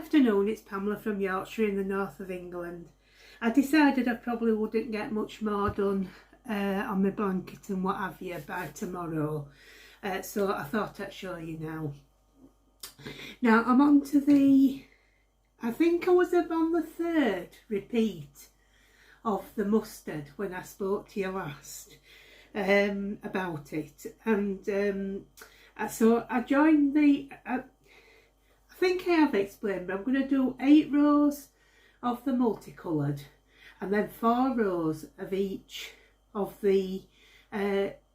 afternoon, it's Pamela from Yorkshire in the north of England. I decided I probably wouldn't get much more done on my blanket and what have you by tomorrow, so I thought I'd show you now. Now I'm on to the, I think I was on the third repeat of the mustard when I spoke to you last about it, and so I joined the, I think I have explained, but I'm going to do 8 rows of the multicoloured and then 4 rows of each of the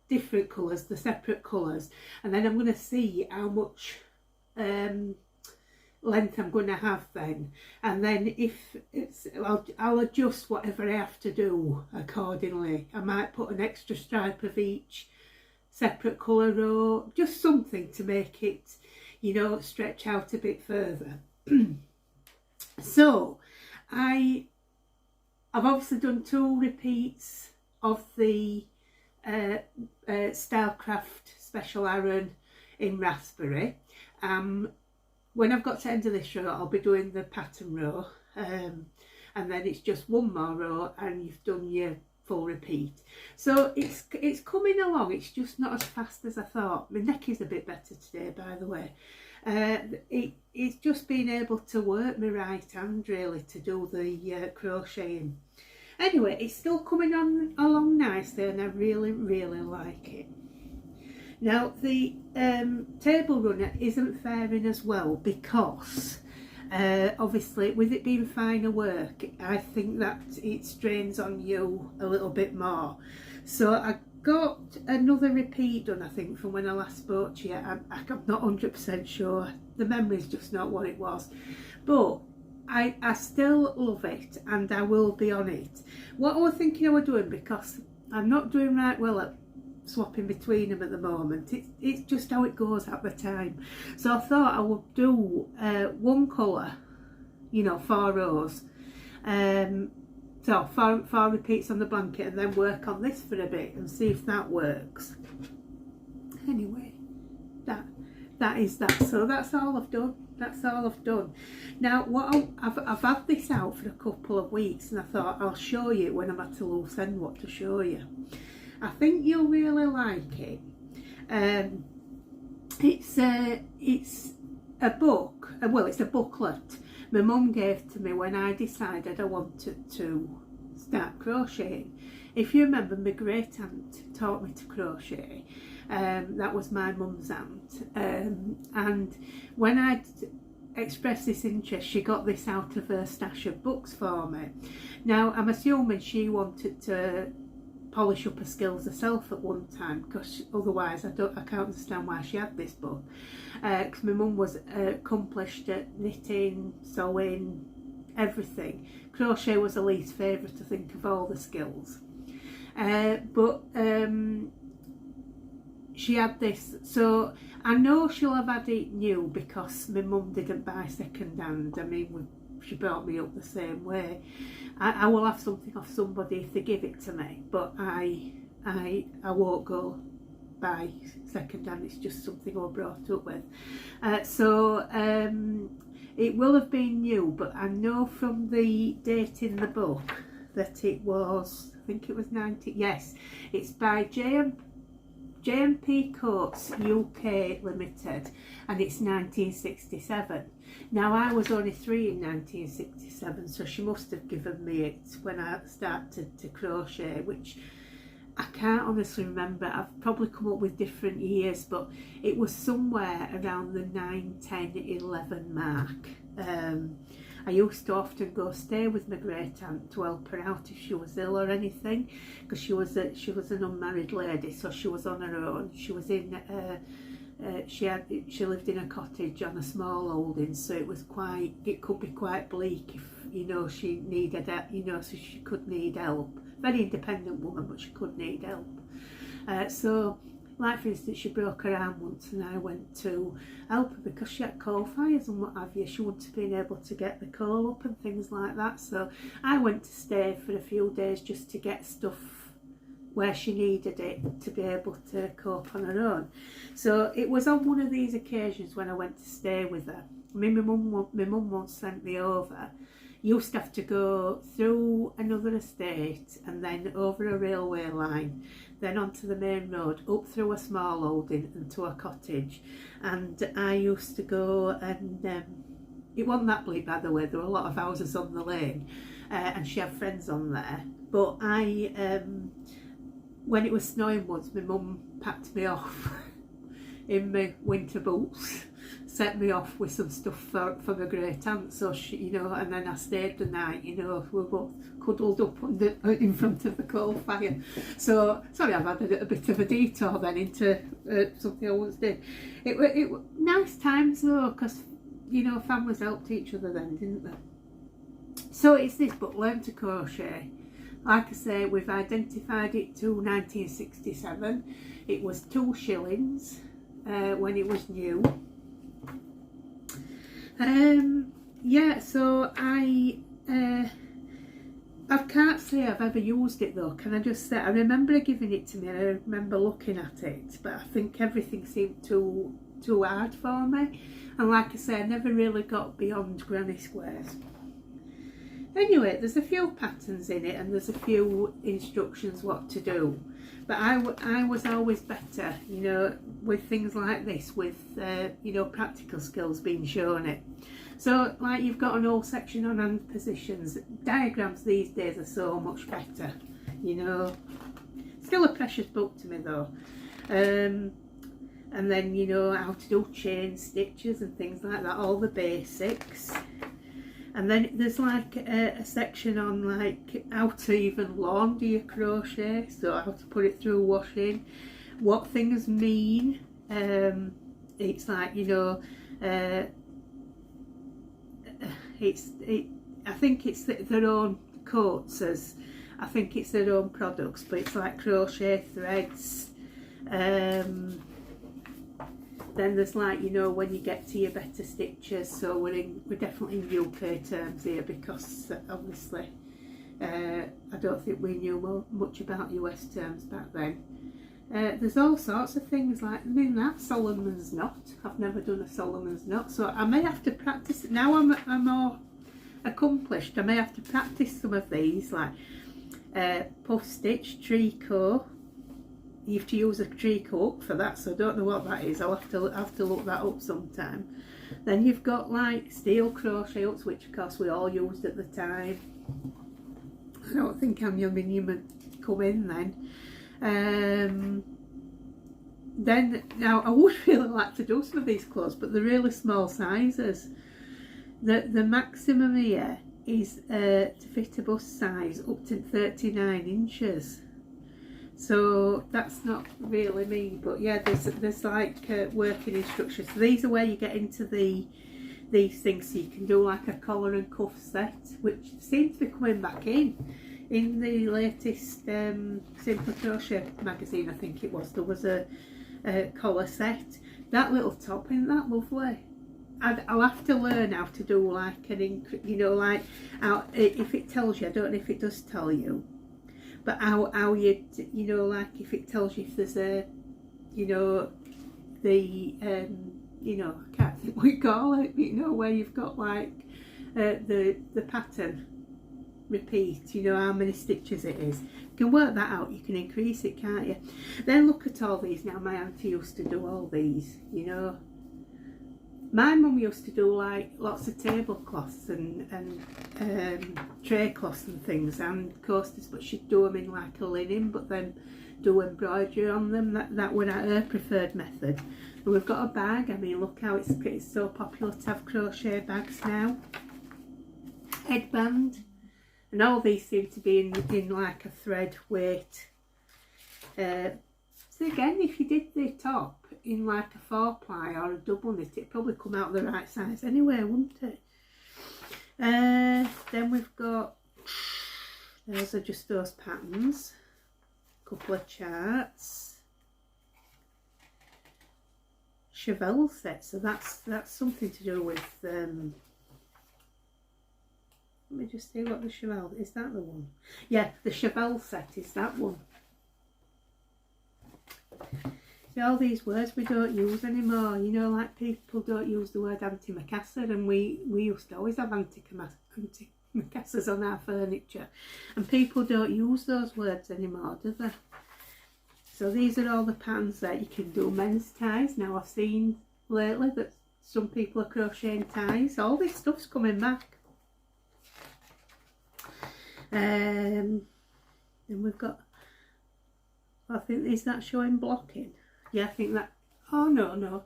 different colours, the separate colours, and then I'm going to see how much length I'm going to have then, and then if it's, I'll adjust whatever I have to do accordingly. I might put an extra stripe of each separate colour row, just something to make it, you know, stretch out a bit further. So I've obviously done 2 repeats of the Stylecraft Special Aran in Raspberry. When I've got to the end of this row, I'll be doing the pattern row, and then it's just 1 more row and you've done your full repeat. So it's coming along, it's just not as fast as I thought. My neck is a bit better today, by the way. It's just being able to work my right hand really to do the crocheting. Anyway, it's still coming on along nicely and I really like it. Now the table runner isn't faring as well because obviously with it being finer work, I think that it strains on you a little bit more. So I got another repeat done, I think, from when I last spoke to you. I'm not 100% sure, the memory's just not what it was, but I still love it and I will be on it. What I was thinking I was doing, because I'm not doing right well at swapping between them at the moment, it's just how it goes at the time, so I thought I would do 1 colour, you know, 4 rows, so 4 repeats on the blanket, and then work on this for a bit and see if that works. Anyway, that is that. So that's all I've done. That's all I've done. Now what I've had this out for a couple of weeks, and I thought I'll show you when I'm at a loose end what to show you. I think you'll really like it. It's a book, well, it's a booklet my mum gave to me when I decided I wanted to start crocheting. If you remember, my great aunt taught me to crochet. That was my mum's aunt, and when I expressed this interest, she got this out of her stash of books for me. Now I'm assuming she wanted to polish up her skills herself at one time, because otherwise I can't understand why she had this book, because my mum was accomplished at knitting, sewing, everything. Crochet was her least favourite, I think, of all the skills, but she had this, so I know she'll have had it new because my mum didn't buy second hand. I mean, she brought me up the same way. I will have something off somebody if they give it to me, but I won't go buy second hand. It's just something I was brought up with. So it will have been new, but I know from the date in the book that it was, I think it was 90, yes, it's by J&P Coats UK Limited, and it's 1967. Now I was only 3 in 1967, so she must have given me it when I started to crochet, which I can't honestly remember. I've probably come up with different years, but it was somewhere around the 9, 10, 11 mark. I used to often go stay with my great aunt to help her out if she was ill or anything, because she was an unmarried lady, so she was on her own. She was in she lived in a cottage on a small holding, so it could be quite bleak if, you know, she needed, you know, so she could need help. Very independent woman, but she could need help. So like for instance, she broke her arm once and I went to help her because she had coal fires and what have you. She wouldn't have been able to get the coal up and things like that, so I went to stay for a few days just to get stuff where she needed it to be able to cope on her own. So it was on one of these occasions when I went to stay with her my mum once sent me over. You used to have to go through another estate and then over a railway line, then onto the main road, up through a small holding and to a cottage. And I used to go and it wasn't that bleak, by the way, there were a lot of houses on the lane, and she had friends on there. But when it was snowing once, my mum packed me off in my winter boots, set me off with some stuff for my great aunt, so she, you know, and then I stayed the night, you know, we were both cuddled up in front of the coal fire. So sorry, I've had a bit of a detour then into something I once did. It were nice times though, because you know, families helped each other then, didn't they? So it's this book, Learn to Crochet. Like I say, we've identified it to 1967. It was 2 shillings when it was new. Yeah, so I can't say I've ever used it though. Can I just say, I remember giving it to me and I remember looking at it, but I think everything seemed too hard for me. And like I say, I never really got beyond granny squares. Anyway, there's a few patterns in it and there's a few instructions what to do. But I was always better, you know, with things like this, with, you know, practical skills being shown it. So, like, you've got an whole section on hand positions. Diagrams these days are so much better, you know. Still a precious book to me, though. And then, you know, how to do chain stitches and things like that, all the basics. And then there's like a section on like how to even launder your crochet, so how to put it through washing, what things mean. It's like, you know, I think it's their own coats, as I think it's their own products, but it's like crochet threads. Then there's like, you know, when you get to your better stitches, so we're definitely in UK terms here, because obviously I don't think we knew much about US terms back then. There's all sorts of things like, I mean, that Solomon's knot. I've never done a Solomon's knot, so I may have to practice. Now I'm more accomplished, I may have to practice some of these, like puff stitch, tricot. You have to use a tricot hook for that, so I don't know what that is. I'll have to look that up sometime. Then you've got like steel crochet hooks, which of course we all used at the time. I don't think aluminium would come in then. Then now I would really like to do some of these clothes, but they're really small sizes. The maximum here is to fit a bust size up to 39 inches. So that's not really me, but yeah, there's like working instructions. So these are where you get into these things, so you can do like a collar and cuff set, which seems to be coming back in the latest Simple Crochet magazine. I think it was, there was a collar set. That little top, isn't that lovely? I'll have to learn how to do like an, you know, like how, if it tells you, I don't know if it does tell you, but how you know, like if it tells you if there's a, you know, the you know, I can't think what you call it, you know, where you've got like the pattern repeat, you know, how many stitches it is. You can work that out, you can increase it, can't you? Then look at all these. Now my auntie used to do all these, you know. My mum used to do like lots of tablecloths and tray cloths and things and coasters, but she'd do them in like a linen, but then do embroidery on them. That was her preferred method. And we've got a bag. I mean, look how it's so popular to have crochet bags now. Headband, and all these seem to be in like a thread weight. So again, if you did the top in like a 4-ply or a double knit, it'd probably come out the right size anyway, wouldn't it? Then we've got, those are just those patterns, a couple of charts, cheval set, so that's something to do with, let me just see what the cheval, is that the one? Yeah, the cheval set is that one. See, all these words we don't use anymore, you know, like people don't use the word antimacassar, and we used to always have antimacassars on our furniture, and people don't use those words anymore, do they? So these are all the patterns that you can do. Men's ties, now I've seen lately that some people are crocheting ties. All this stuff's coming back. Then we've got, I think, is that showing blocking? Yeah, I think that, oh no.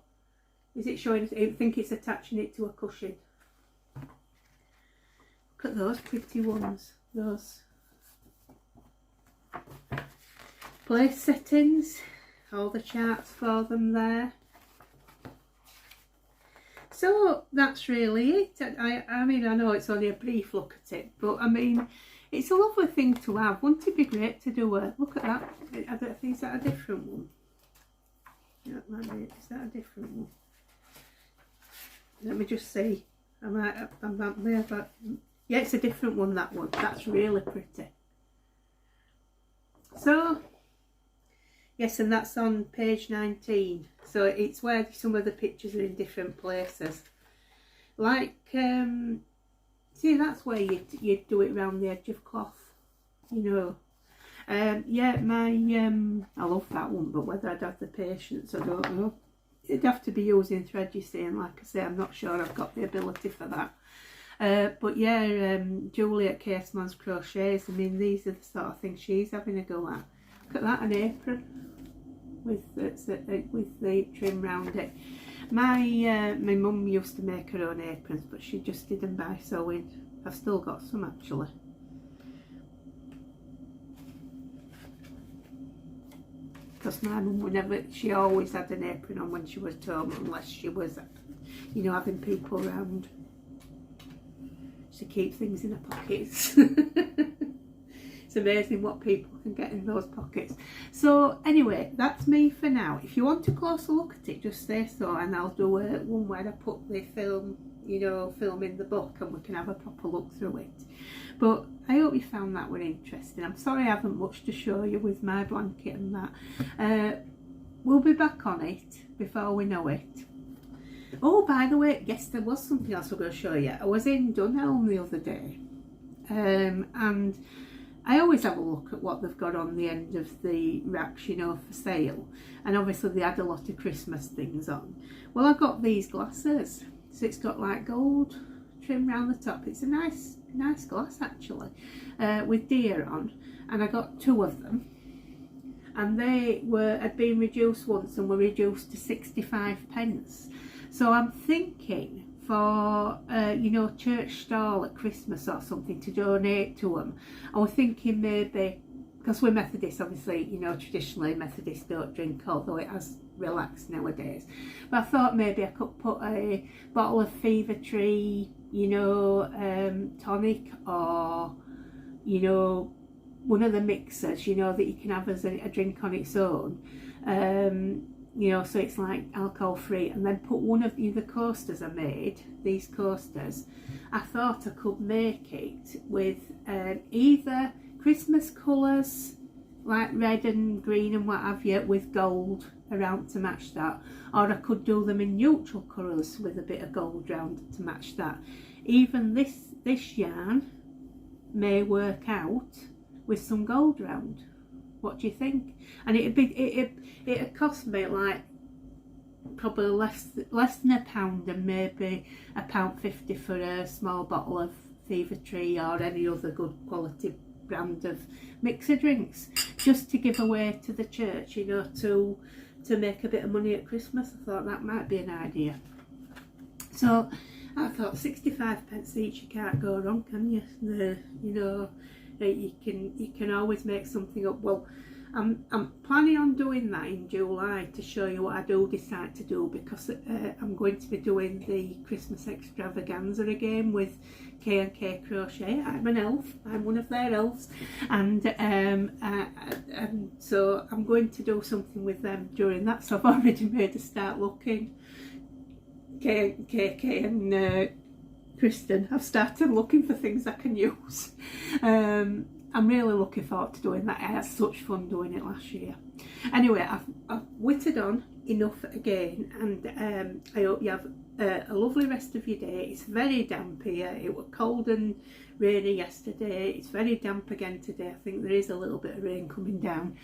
Is it showing, I think it's attaching it to a cushion. Look at those pretty ones, those. Place settings, all the charts for them there. So that's really it. I mean, I know it's only a brief look at it, but I mean, it's a lovely thing to have. Wouldn't it be great to do a look at that? I don't think, is that a different one? That might be, is that a different one? Let me just see. I may have, yeah, it's a different one, that one. That's really pretty. So, yes, and that's on page 19. So it's where some of the pictures are in different places. Like, see, that's where you do it around the edge of cloth, you know. Yeah, I love that one, but whether I'd have the patience, I don't know. It'd have to be using thread, you see, and like I say, I'm not sure I've got the ability for that. But yeah, Julie at Caseman's Crochets, I mean, these are the sort of things she's having a go at. Look at that, an apron with the trim round it. My mum used to make her own aprons, but she just did them by sewing. I've still got some, actually. Because my mum, she always had an apron on when she was home, unless she was, you know, having people around. To keep things in her pockets. It's amazing what people can get in those pockets. So anyway, that's me for now. If you want a closer look at it, just say so, and I'll do one where I put the film, you know, film in the book, and we can have a proper look through it. But I hope you found that one interesting. I'm sorry I haven't much to show you with my blanket and that. We'll be back on it before we know it. Oh, by the way, yes, there was something else I'm going to show you. I was in Dunelm the other day, and I always have a look at what they've got on the end of the racks, you know, for sale. And obviously they had a lot of Christmas things on. Well, I got these glasses. So it's got like gold trim around the top. It's a nice glass, actually, with deer on. And I got 2 of them. And they had been reduced once and were reduced to 65p. So I'm thinking for, you know, church stall at Christmas or something to donate to them. I was thinking maybe, because we're Methodists, obviously, you know, traditionally Methodists don't drink, although it has relaxed nowadays. But I thought maybe I could put a bottle of Fever Tree, you know, tonic, or, you know, one of the mixers, you know, that you can have as a drink on its own. You know, so it's like alcohol free, and then put one of the coasters I made, these coasters. I thought I could make it with either Christmas colours, like red and green and what have you, with gold around to match that, or I could do them in neutral colours with a bit of gold round to match that. Even this yarn may work out with some gold round. What do you think? And it'd cost me like probably less than £1 and maybe £1.50 for a small bottle of Fever Tree or any other good quality brand of mixer drinks, just to give away to the church, you know, to make a bit of money at Christmas. I thought that might be an idea. So I thought 65p each, you can't go wrong, can you? You know, you can always make something up. Well, I'm planning on doing that in July to show you what I do decide to do, because I'm going to be doing the Christmas extravaganza again with K&K Crochet. I'm an elf, I'm one of their elves, and so I'm going to do something with them during that, so I've already made a start looking. KK and Kristen, I've started looking for things I can use. I'm really looking forward to doing that. I had such fun doing it last year. Anyway, I've whittled on enough again, and I hope you have a lovely rest of your day. It's very damp here. It was cold and rainy yesterday. It's very damp again today. I think there is a little bit of rain coming down.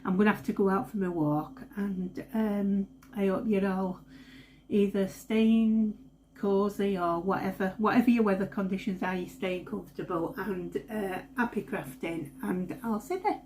I'm going to have to go out for my walk, and I hope you're all either staying cosy or whatever your weather conditions are, you're staying comfortable, and happy crafting, and I'll see you there.